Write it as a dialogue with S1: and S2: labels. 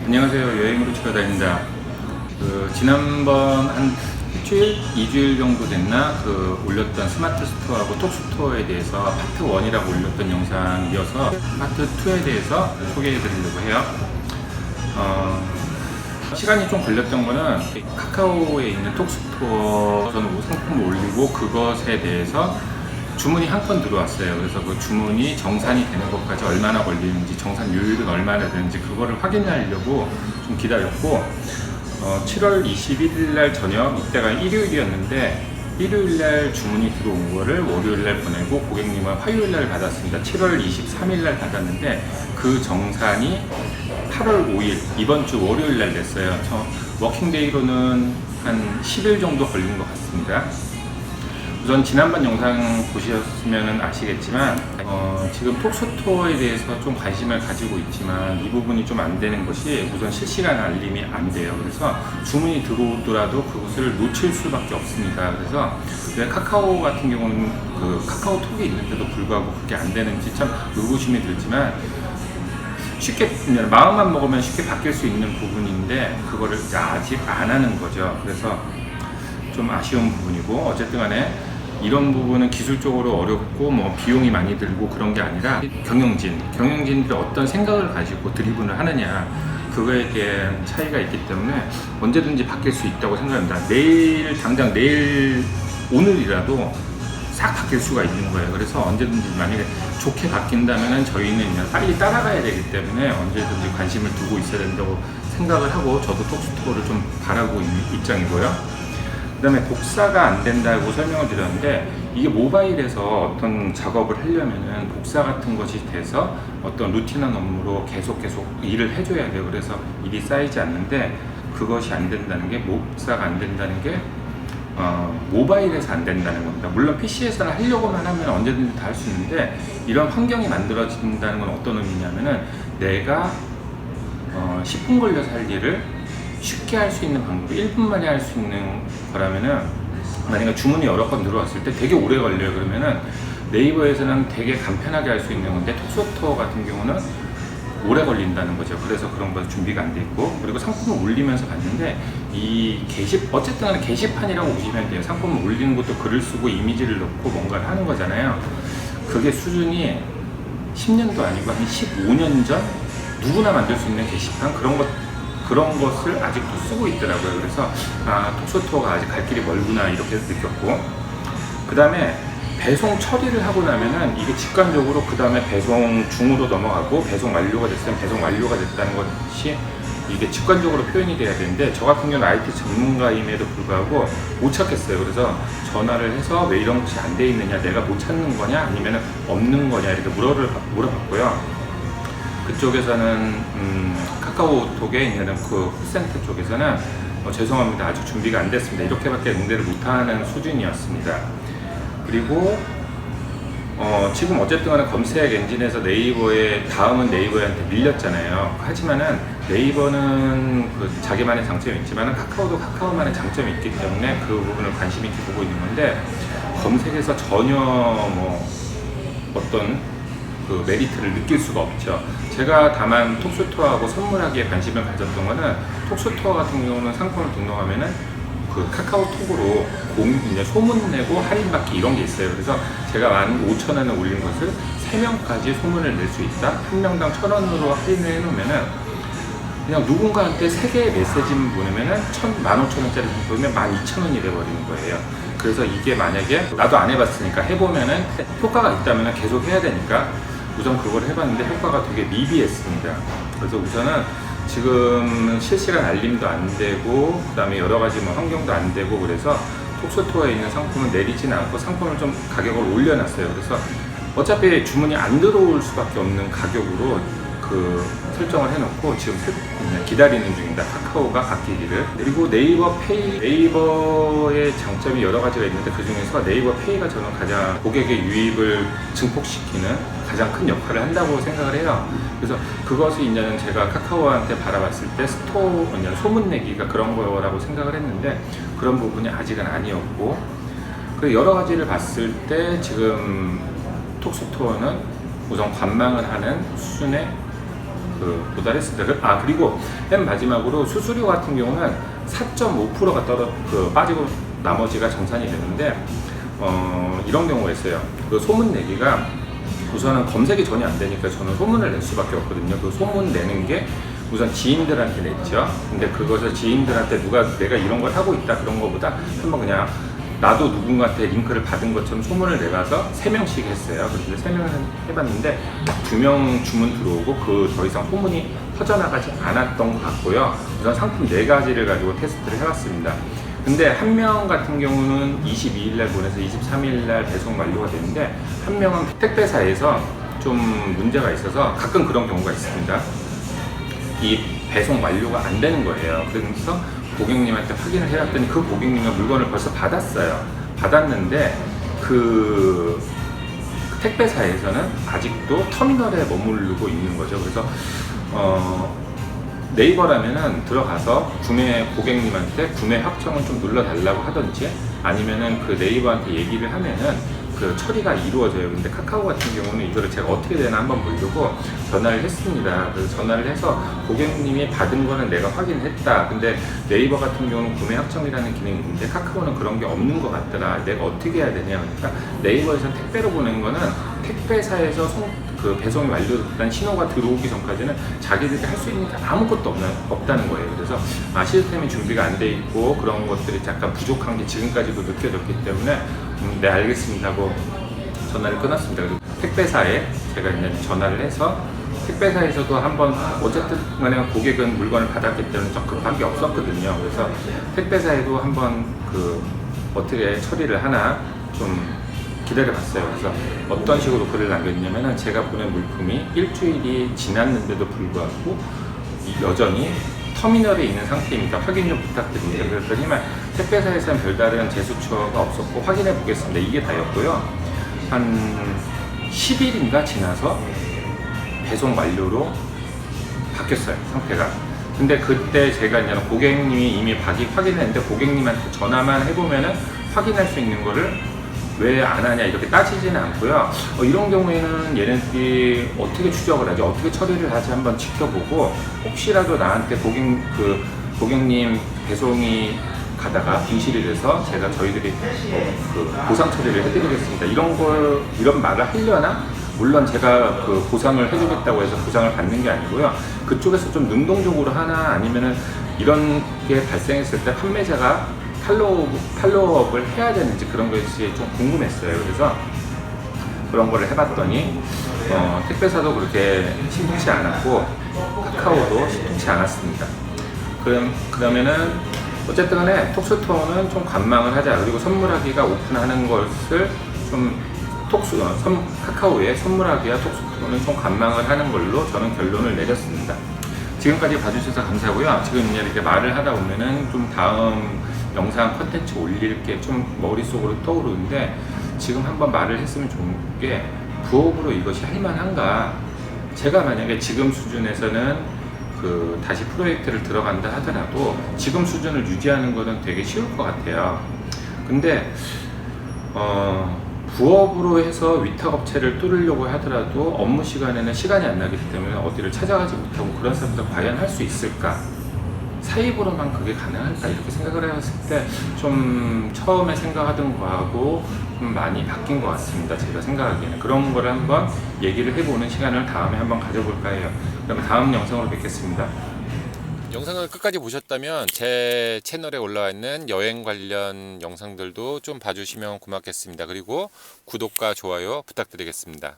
S1: 안녕하세요. 여행으로 찾아다닌다. 지난번 한 일주일, 2주일 정도 됐나 올렸던 스마트 스토어하고 톡 스토어에 대해서 파트 1이라고 올렸던 영상 이어서 파트 2에 대해서 소개해 드리려고 해요. 시간이 좀 걸렸던 거는 카카오에 있는 톡 스토어 저는 상품을 올리고 그것에 대해서 주문이 한 건 들어왔어요. 그래서 그 주문이 정산이 되는 것까지 얼마나 걸리는지, 정산율은 얼마나 되는지 그거를 확인하려고 좀 기다렸고 7월 21일 날 저녁, 이때가 일요일이었는데 일요일 날 주문이 들어온 거를 월요일 날 보내고 고객님은 화요일 날 받았습니다. 7월 23일 날 받았는데 그 정산이 8월 5일 이번 주 월요일 날 됐어요. 워킹데이로는 한 10일 정도 걸린 것 같습니다. 우선 지난번 영상 보셨으면 아시겠지만 지금 톡스토어에 대해서 좀 관심을 가지고 있지만 이 부분이 좀 안 되는 것이 우선 실시간 알림이 안 돼요. 그래서 주문이 들어오더라도 그것을 놓칠 수밖에 없습니다. 그래서 왜 카카오 같은 경우는 카카오톡이 있는데도 불구하고 그게 안 되는지 참 의구심이 들지만 쉽게 마음만 먹으면 쉽게 바뀔 수 있는 부분인데 그거를 아직 안 하는 거죠. 그래서 좀 아쉬운 부분이고 어쨌든 간에 이런 부분은 기술적으로 어렵고 비용이 많이 들고 그런 게 아니라 경영진들이 어떤 생각을 가지고 드리븐을 하느냐 그거에 대한 차이가 있기 때문에 언제든지 바뀔 수 있다고 생각합니다. 당장 내일 오늘이라도 싹 바뀔 수가 있는 거예요. 그래서 언제든지 만약에 좋게 바뀐다면 저희는 빨리 따라가야 되기 때문에 언제든지 관심을 두고 있어야 된다고 생각을 하고 저도 톡스토어를 좀 바라고 있는 입장이고요. 그 다음에 복사가 안 된다고 설명을 드렸는데 이게 모바일에서 어떤 작업을 하려면은 복사 같은 것이 돼서 어떤 루틴한 업무로 계속 일을 해줘야 돼요. 그래서 일이 쌓이지 않는데 그것이 안 된다는 게 복사가 안 된다는 게 모바일에서 안 된다는 겁니다. 물론 PC에서는 하려고만 하면 언제든지 다 할 수 있는데 이런 환경이 만들어진다는 건 어떤 의미냐면은 내가 10분 걸려서 할 일을 쉽게 할 수 있는 방법이 1분 만에 할 수 있는 거라면은 만약에 주문이 여러 건 들어왔을 때 되게 오래 걸려요. 그러면은 네이버에서는 되게 간편하게 할 수 있는 건데 톡스토어 같은 경우는 오래 걸린다는 거죠. 그래서 그런 거 준비가 안 돼 있고 그리고 상품을 올리면서 봤는데 어쨌든 간에 게시판이라고 보시면 돼요. 상품을 올리는 것도 글을 쓰고 이미지를 넣고 뭔가를 하는 거잖아요. 그게 수준이 10년도 아니고 한 15년 전 누구나 만들 수 있는 게시판 그런 것을 아직도 쓰고 있더라고요. 그래서 톡스토어가 아직 갈 길이 멀구나 이렇게 느꼈고 그 다음에 배송 처리를 하고 나면은 이게 직관적으로 그 다음에 배송 중으로 넘어가고 배송 완료가 됐으면 배송 완료가 됐다는 것이 이게 직관적으로 표현이 돼야 되는데 저 같은 경우는 IT 전문가임에도 불구하고 못 찾겠어요. 그래서 전화를 해서 왜 이런 것이 안 돼 있느냐, 내가 못 찾는 거냐 아니면 없는 거냐 이렇게 물어봤고요. 그쪽에서는 카카오톡에 있는 그 콜센터 쪽에서는 죄송합니다, 아직 준비가 안 됐습니다 이렇게밖에 응대를 못하는 수준이었습니다. 그리고 지금 어쨌든 간에 검색 엔진에서 다음은 네이버한테 밀렸잖아요. 하지만은 네이버는 자기만의 장점이 있지만 카카오도 카카오만의 장점이 있기 때문에 그 부분을 관심 있게 보고 있는 건데 검색에서 전혀 어떤 메리트를 느낄 수가 없죠. 제가 다만 톡스토어하고 선물하기에 관심을 가졌던 거는 톡스토어 같은 경우는 상품을 등록하면은 카카오톡으로 소문 내고 할인받기 이런 게 있어요. 그래서 제가 15,000원을 올린 것을 3명까지 소문을 낼 수 있다. 1명당 1,000원으로 할인을 해놓으면은 그냥 누군가한테 3개의 메시지만 보내면은 15,000원짜리 상품이면 12,000원이 돼버리는 거예요. 그래서 이게 만약에 나도 안 해봤으니까 해보면은 효과가 있다면 계속 해야 되니까 우선 그걸 해봤는데 효과가 되게 미비했습니다. 그래서 우선은 지금 실시간 알림도 안 되고 그 다음에 여러 가지 환경도 안 되고 그래서 톡스토어에 있는 상품을 내리지는 않고 상품을 좀 가격을 올려놨어요. 그래서 어차피 주문이 안 들어올 수밖에 없는 가격으로 설정을 해놓고 지금 기다리는 중입니다. 카카오가 바뀌기를. 그리고 네이버의 장점이 여러 가지가 있는데 그 중에서 네이버 페이가 저는 가장 고객의 유입을 증폭시키는 가장 큰 역할을 한다고 생각을 해요. 그래서 그것이 이제는 제가 카카오한테 바라봤을 때 소문내기가 그런 거라고 생각을 했는데 그런 부분이 아직은 아니었고 그리고 여러 가지를 봤을 때 지금 톡스토어는 우선 관망을 하는 수준의 도달했습니다. 그리고 맨 마지막으로 수수료 같은 경우는 4.5%가 빠지고 나머지가 정산이 되는데, 이런 경우가 있어요. 그 소문 내기가 우선은 검색이 전혀 안 되니까 저는 소문을 낼 수밖에 없거든요. 그 소문 내는 게 우선 지인들한테 냈죠. 근데 그것을 지인들한테 내가 이런 걸 하고 있다 그런 거보다 한번 그냥 나도 누군가한테 링크를 받은 것처럼 소문을 내봐서 3명씩 했어요. 그런데 3명을 해봤는데 2명 주문 들어오고 그 더 이상 소문이 퍼져나가지 않았던 것 같고요. 우선 상품 4가지를 가지고 테스트를 해봤습니다. 근데 한 명 같은 경우는 22일날 보내서 23일날 배송 완료가 되는데, 한 명은 택배사에서 좀 문제가 있어서 가끔 그런 경우가 있습니다. 이 배송 완료가 안 되는 거예요. 그래서 고객님한테 확인을 해봤더니 그 고객님은 물건을 벌써 받았는데 그 택배사에서는 아직도 터미널에 머무르고 있는 거죠. 그래서 네이버라면은 들어가서 고객님한테 구매 확정을 좀 눌러달라고 하든지, 아니면은 그 네이버한테 얘기를 하면은 그 처리가 이루어져요. 근데 카카오 같은 경우는 이거를 제가 어떻게 되나 한번 보려고 전화를 했습니다. 그래서 전화를 해서 고객님이 받은 거는 내가 확인했다. 근데 네이버 같은 경우는 구매 확정이라는 기능이 있는데 카카오는 그런 게 없는 것 같더라. 내가 어떻게 해야 되냐. 그러니까 네이버에서 택배로 보낸 거는 택배사에서 그 배송이 완료됐다는 신호가 들어오기 전까지는 자기들이 할 수 있는 게 아무것도 없다는 거예요. 그래서 시스템이 준비가 안 돼 있고 그런 것들이 약간 부족한 게 지금까지도 느껴졌기 때문에 네, 알겠습니다 하고 전화를 끊었습니다. 그리고 택배사에 제가 이제 전화를 해서, 택배사에서도 한번 어쨌든 간에 고객은 물건을 받았기 때문에 좀 급한 게 없었거든요. 그래서 택배사에도 한번 어떻게 처리를 하나 좀 기다려봤어요. 그래서 어떤 식으로 글을 남겼냐면은, 제가 보낸 물품이 일주일이 지났는데도 불구하고 여전히 터미널에 있는 상태입니다. 확인 좀 부탁드립니다. 그랬더니만 택배사에서는 별다른 제수처가 없었고 확인해 보겠습니다. 이게 다였고요. 한 10일인가 지나서 배송 완료로 바뀌었어요, 상태가. 근데 그때 제가 이제 고객님이 이미 확인했는데 고객님한테 전화만 해보면은 확인할 수 있는 거를 왜 안 하냐 이렇게 따지지는 않고요. 이런 경우에는 얘네들이 어떻게 추적을 하지, 어떻게 처리를 하지 한번 지켜보고, 혹시라도 나한테 고객님 배송이 가다가 빙실이 돼서 저희들이 보상 처리를 해드리겠습니다. 이런 말을 하려나? 물론 제가 보상을 해주겠다고 해서 보상을 받는 게 아니고요. 그쪽에서 좀 능동적으로 하나, 아니면은 이런 게 발생했을 때 판매자가 팔로우업을 해야 되는지 그런 것이 좀 궁금했어요. 그래서 그런 거를 해봤더니 택배사도 그렇게 심상치 않았고 카카오도 심상치 않았습니다. 그러면은 어쨌든 간에 톡스토어는 좀 관망을 하자. 그리고 선물하기가 오픈하는 것을 좀 카카오에 선물하기와 톡스토어는 좀 관망을 하는 걸로 저는 결론을 내렸습니다. 지금까지 봐주셔서 감사하고요. 지금 이렇게 말을 하다 보면은 좀 다음 영상 컨텐츠 올릴 게 좀 머릿속으로 떠오르는데, 지금 한번 말을 했으면 좋은 게, 부업으로 이것이 할만한가? 제가 만약에 지금 수준에서는 다시 프로젝트를 들어간다 하더라도 지금 수준을 유지하는 것은 되게 쉬울 것 같아요. 근데 부업으로 해서 위탁업체를 뚫으려고 하더라도 업무 시간에는 시간이 안 나기 때문에 어디를 찾아가지 못하고, 그런 사람들 과연 할 수 있을까? 사입으로만 그게 가능할까? 이렇게 생각을 해봤을 때 좀 처음에 생각하던 거하고 좀 많이 바뀐 것 같습니다. 제가 생각하기에는. 그런 거를 한번 얘기를 해보는 시간을 다음에 한번 가져볼까 해요. 그럼 다음 영상으로 뵙겠습니다.
S2: 영상을 끝까지 보셨다면 제 채널에 올라와 있는 여행 관련 영상들도 좀 봐주시면 고맙겠습니다. 그리고 구독과 좋아요 부탁드리겠습니다.